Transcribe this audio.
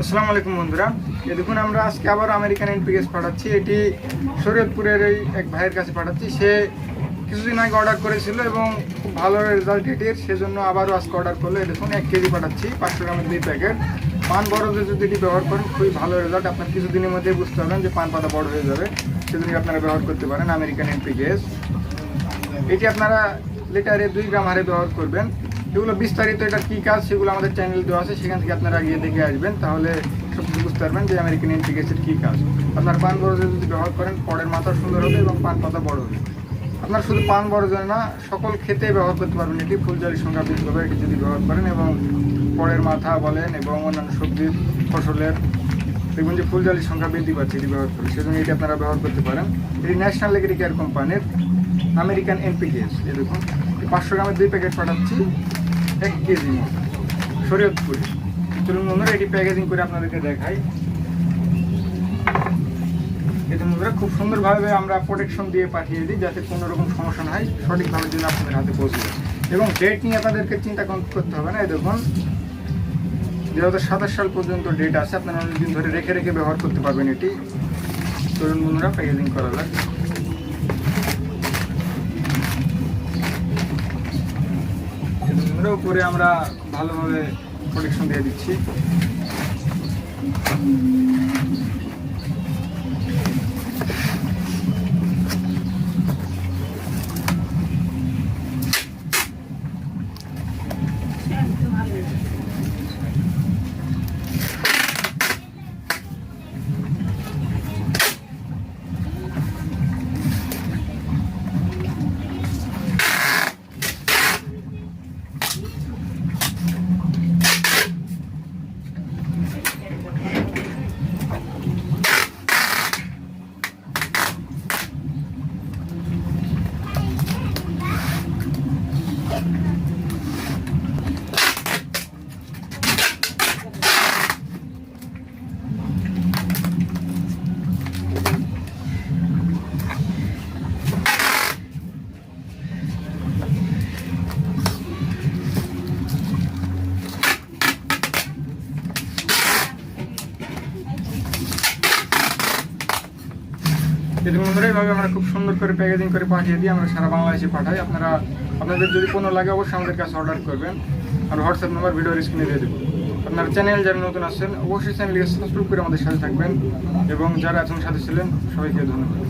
আসসালামু আলাইকুম বন্ধুরা, এই দেখুন আমরা আজকে আবার আমেরিকান এনপিএস পাঠাচ্ছি। এটি শরীয়তপুরের এই এক ভাইয়ের কাছে পাঠাচ্ছি। সে কিছুদিন আগে অর্ডার করেছিল এবং খুব ভালো রেজাল্ট এটির, সেজন্য আবারও আজকে অর্ডার করলো। এই দেখুন 1 কেজি পাঠাচ্ছি, 500 গ্রামের 2 প্যাকেট। পান বড়দের যদি এটি ব্যবহার করেন খুবই ভালো রেজাল্ট। আপনার কিছুদিনের মধ্যেই বুঝতে পারবেন যে পান পাতা বড় হয়ে যাবে, সেজন্য আপনারা ব্যবহার করতে পারেন আমেরিকান এনপিএস। এটি আপনারা লিটারে 2 গ্রাম হারে ব্যবহার করবেন। এগুলো বিস্তারিত এটার কী কাজ সেগুলো আমাদের চ্যানেল দেওয়া আছে, সেখান থেকে আপনারা গিয়ে দেখে আসবেন, তাহলে সব কিছু বুঝতে পারবেন যে আমেরিকান এনপিএসের কী কাজ। আপনার পান বড়জোর যদি ব্যবহার করেন পরের মাথা সুন্দর হবে এবং পান পাতা বড় হবে। আপনার শুধু পান বড়জোর না, সকল ক্ষেতে ব্যবহার করতে পারবেন। এটি ফুলজালির সংখ্যা বৃদ্ধি হবে এটি যদি ব্যবহার করেন, এবং পরের মাথা বলেন এবং অন্যান্য সবজির ফসলের দেখবেন যে ফুলজালির সংখ্যা বৃদ্ধি পাচ্ছে এটি ব্যবহার করে, সেজন্য এটি আপনারা ব্যবহার করতে পারেন। এটি ন্যাশনাল এগ্রিকেয়ার কোম্পানির আমেরিকান এনপিএস। এই দেখুন 500 গ্রামের 2 প্যাকেট পাঠাচ্ছি, 1 কেজি মতো শরীয়তপুরে। চলুন বন্ধুরা এটি প্যাকেজিং করে আপনাদেরকে দেখাই। এটা বন্ধুরা খুব সুন্দরভাবে আমরা প্রোটেকশন দিয়ে পাঠিয়ে দিই, যাতে কোনো রকম সমস্যা না হয়, সঠিকভাবে যেন আপনাদের হাতে পৌঁছে যায়। এবং ডেট নিয়ে আপনাদেরকে চিন্তা করতে হবে না। এই দেখুন 2027 সাল পর্যন্ত ডেট আছে, আপনারা অনেকদিন ধরে রেখে রেখে ব্যবহার করতে পারবেন এটি। চলুন বন্ধুরা প্যাকেজিং করা যাক। উপরে আমরা ভালোভাবে প্রোটেকশন দিয়ে দিচ্ছি। এইভাবে আমরা খুব সুন্দর করে প্যাকেজিং করে পাঠিয়ে দিই, আমরা সারা বাংলাদেশে পাঠাই। আপনাদের যদি কোনো লাগে অবশ্যই আমাদের কাছে অর্ডার করবেন। আর হোয়াটসঅ্যাপ নাম্বার ভিডিওর স্ক্রিনে দিয়ে দেবো। আপনারা চ্যানেল যারা নতুন আসছেন অবশ্যই চ্যানেলকে সাবস্ক্রাইব করে আমাদের সাথে থাকবেন, এবং যারা এখন সাথে ছিলেন সবাইকে ধন্যবাদ।